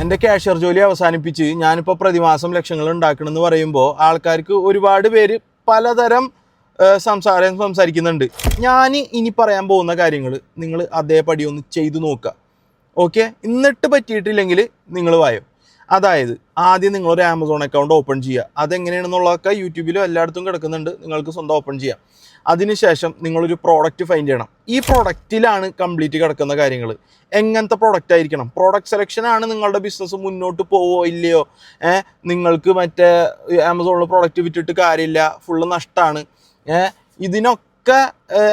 എൻ്റെ കാഷ്യർ ജോലി അവസാനിപ്പിച്ച് ഞാനിപ്പോൾ പ്രതിമാസം ലക്ഷങ്ങൾ ഉണ്ടാക്കണമെന്ന് പറയുമ്പോൾ ആൾക്കാർക്ക് ഒരുപാട് പേര് പലതരം സംസാരിക്കുന്നുണ്ട്. ഞാൻ ഇനി പറയാൻ പോകുന്ന കാര്യങ്ങൾ നിങ്ങൾ അതേപടി ഒന്ന് ചെയ്തു നോക്കുക. ഓക്കെ, എന്നിട്ട് പറ്റിയിട്ടില്ലെങ്കിൽ നിങ്ങൾ വായോ. അതായത് ആദ്യം നിങ്ങളൊരു ആമസോൺ അക്കൗണ്ട് ഓപ്പൺ ചെയ്യുക. അതെങ്ങനെയാണെന്നുള്ളതൊക്കെ യൂട്യൂബിലും എല്ലായിടത്തും കിടക്കുന്നുണ്ട്, നിങ്ങൾക്ക് സ്വന്തം ഓപ്പൺ ചെയ്യാം. അതിനുശേഷം നിങ്ങളൊരു പ്രോഡക്റ്റ് ഫൈൻഡ് ചെയ്യണം. ഈ പ്രോഡക്റ്റിലാണ് കംപ്ലീറ്റ് കിടക്കുന്ന കാര്യങ്ങൾ. എങ്ങനത്തെ പ്രോഡക്റ്റ് ആയിരിക്കണം, പ്രോഡക്റ്റ് സെലക്ഷനാണ് നിങ്ങളുടെ ബിസിനസ് മുന്നോട്ട് പോവോ ഇല്ലയോ. നിങ്ങൾക്ക് മറ്റേ ആമസോണിൽ പ്രോഡക്റ്റ് വിറ്റിട്ട് കാര്യമില്ല, ഫുള്ള് നഷ്ടമാണ്. ഇതിനൊക്കെ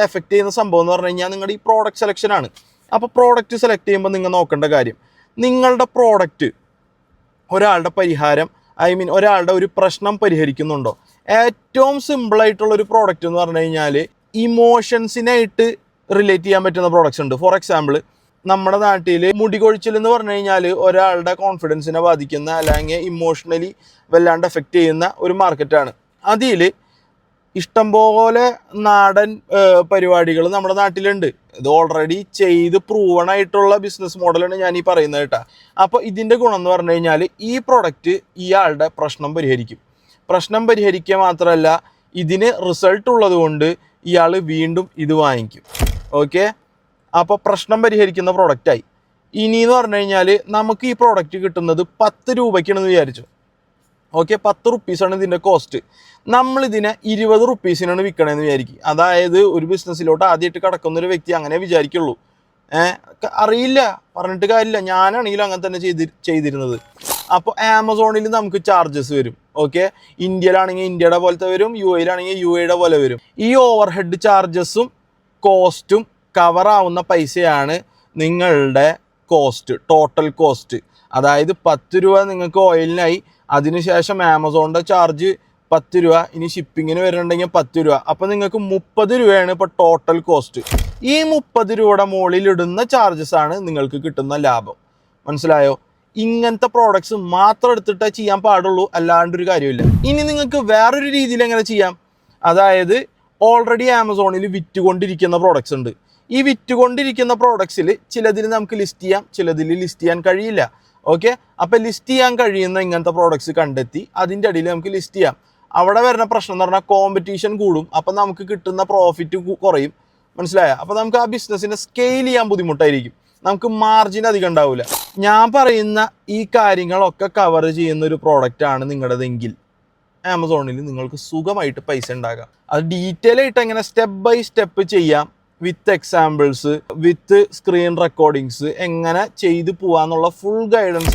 എഫക്റ്റ് ചെയ്യുന്ന സംഭവം എന്ന് പറഞ്ഞു കഴിഞ്ഞാൽ നിങ്ങളുടെ ഈ പ്രോഡക്റ്റ് സെലക്ഷനാണ്. അപ്പോൾ പ്രോഡക്റ്റ് സെലക്ട് ചെയ്യുമ്പോൾ നിങ്ങൾ നോക്കേണ്ട കാര്യം, നിങ്ങളുടെ പ്രോഡക്റ്റ് ഒരാളുടെ പരിഹാരം, ഒരാളുടെ ഒരു പ്രശ്നം പരിഹരിക്കുന്നുണ്ടോ. ഏറ്റവും സിമ്പിളായിട്ടുള്ളൊരു പ്രോഡക്റ്റ് എന്ന് പറഞ്ഞു കഴിഞ്ഞാൽ ഇമോഷൻസിനായിട്ട് റിലേറ്റ് ചെയ്യാൻ പറ്റുന്ന പ്രോഡക്റ്റ്സ് ഉണ്ട്. ഫോർ എക്സാമ്പിൾ, നമ്മുടെ നാട്ടിൽ മുടി കൊഴിച്ചിൽ എന്ന് പറഞ്ഞു കഴിഞ്ഞാൽ ഒരാളുടെ കോൺഫിഡൻസിനെ ബാധിക്കുന്ന അല്ലെങ്കിൽ ഇമോഷണലി വല്ലാണ്ട് എഫക്റ്റ് ചെയ്യുന്ന ഒരു മാർക്കറ്റാണ്. അതിൽ ഇഷ്ടംപോലെ നാടൻ പരിപാടികൾ നമ്മുടെ നാട്ടിലുണ്ട്. ഇത് ഓൾറെഡി ചെയ്ത് പ്രൂവൺ ആയിട്ടുള്ള ബിസിനസ് മോഡലാണ് ഞാൻ ഈ പറയുന്നത് കേട്ടോ. അപ്പോൾ ഇതിൻ്റെ ഗുണം എന്ന് പറഞ്ഞു കഴിഞ്ഞാൽ ഈ പ്രൊഡക്റ്റ് ഇയാളുടെ പ്രശ്നം പരിഹരിക്കും. പ്രശ്നം പരിഹരിക്കുക മാത്രമല്ല, ഇതിന് റിസൾട്ട് ഉള്ളത് കൊണ്ട് ഇയാൾ വീണ്ടും ഇത് വാങ്ങിക്കും. ഓക്കെ, അപ്പോൾ പ്രശ്നം പരിഹരിക്കുന്ന പ്രോഡക്റ്റായി. ഇനി എന്ന് പറഞ്ഞു കഴിഞ്ഞാൽ നമുക്ക് ഈ പ്രോഡക്റ്റ് കിട്ടുന്നത് 10 രൂപയ്ക്കാണെന്ന് വിചാരിച്ചു. ഓക്കെ, 10 റുപ്പീസാണ് ഇതിൻ്റെ കോസ്റ്റ്. നമ്മളിതിനെ 20 റുപ്പീസിനാണ് വിൽക്കണമെന്ന് വിചാരിക്കും. അതായത് ഒരു ബിസിനസ്സിലോട്ട് ആദ്യമായിട്ട് കിടക്കുന്നൊരു വ്യക്തി അങ്ങനെ വിചാരിക്കുള്ളൂ. അറിയില്ല, പറഞ്ഞിട്ട് കാര്യമില്ല. ഞാനാണെങ്കിലും അങ്ങനെ തന്നെ ചെയ്തിരുന്നത്. അപ്പോൾ ആമസോണിൽ നമുക്ക് ചാർജസ് വരും. ഓക്കെ, ഇന്ത്യയിലാണെങ്കിൽ ഇന്ത്യയുടെ പോലത്തെ വരും, യുഎയിലാണെങ്കിൽ യുഎയുടെ പോലെ വരും. ഈ ഓവർ ഹെഡ് ചാർജസും കോസ്റ്റും കവറാവുന്ന പൈസയാണ് നിങ്ങളുടെ കോസ്റ്റ്, ടോട്ടൽ കോസ്റ്റ്. അതായത് 10 രൂപ നിങ്ങൾക്ക് ഓയിലിനായി, അതിനുശേഷം ആമസോണിൻ്റെ ചാർജ് 10 രൂപ, ഇനി ഷിപ്പിങ്ങിന് വരുന്നുണ്ടെങ്കിൽ 10 രൂപ. അപ്പോൾ നിങ്ങൾക്ക് 30 രൂപയാണ് ഇപ്പോൾ ടോട്ടൽ കോസ്റ്റ്. ഈ 30 രൂപയുടെ മുകളിലിടുന്ന ചാർജസാണ് നിങ്ങൾക്ക് കിട്ടുന്ന ലാഭം. മനസ്സിലായോ? ഇങ്ങനത്തെ പ്രോഡക്ട്സ് മാത്രം എടുത്തിട്ടേ ചെയ്യാൻ പാടുള്ളൂ, അല്ലാണ്ടൊരു കാര്യമില്ല. ഇനി നിങ്ങൾക്ക് വേറൊരു രീതിയിൽ എങ്ങനെ ചെയ്യാം, അതായത് ഓൾറെഡി ആമസോണിൽ വിറ്റുകൊണ്ടിരിക്കുന്ന പ്രോഡക്ട്സ് ഉണ്ട്. ഈ വിറ്റുകൊണ്ടിരിക്കുന്ന പ്രോഡക്ട്സിൽ ചിലതിൽ നമുക്ക് ലിസ്റ്റ് ചെയ്യാം, ചിലതിൽ ലിസ്റ്റ് ചെയ്യാൻ കഴിയില്ല. ഓക്കെ, അപ്പോൾ ലിസ്റ്റ് ചെയ്യാൻ കഴിയുന്ന ഇങ്ങനത്തെ പ്രോഡക്ട്സ് കണ്ടെത്തി അതിൻ്റെ അടിയിൽ നമുക്ക് ലിസ്റ്റ് ചെയ്യാം. അവിടെ വരുന്ന പ്രശ്നം എന്ന് പറഞ്ഞാൽ കോമ്പറ്റീഷൻ കൂടും. അപ്പം നമുക്ക് കിട്ടുന്ന പ്രോഫിറ്റ് കുറയും. മനസ്സിലായോ? അപ്പോൾ നമുക്ക് ആ ബിസിനസ്സിനെ സ്കെയിൽ ചെയ്യാൻ ബുദ്ധിമുട്ടായിരിക്കും, നമുക്ക് മാർജിൻ അധികം ഉണ്ടാവില്ല. ഞാൻ പറയുന്ന ഈ കാര്യങ്ങളൊക്കെ കവർ ചെയ്യുന്ന ഒരു പ്രോഡക്റ്റാണ് നിങ്ങളുടെതെങ്കിൽ ആമസോണിൽ നിങ്ങൾക്ക് സുഖമായിട്ട് പൈസ ഉണ്ടാകാം. അത് ഡീറ്റെയിൽ ആയിട്ട് എങ്ങനെ സ്റ്റെപ്പ് ബൈ സ്റ്റെപ്പ് ചെയ്യാം, with examples, with screen recordings, എങ്ങനെ ചെയ്തു പോകാന്നുള്ള ഫുൾ ഗൈഡൻസ്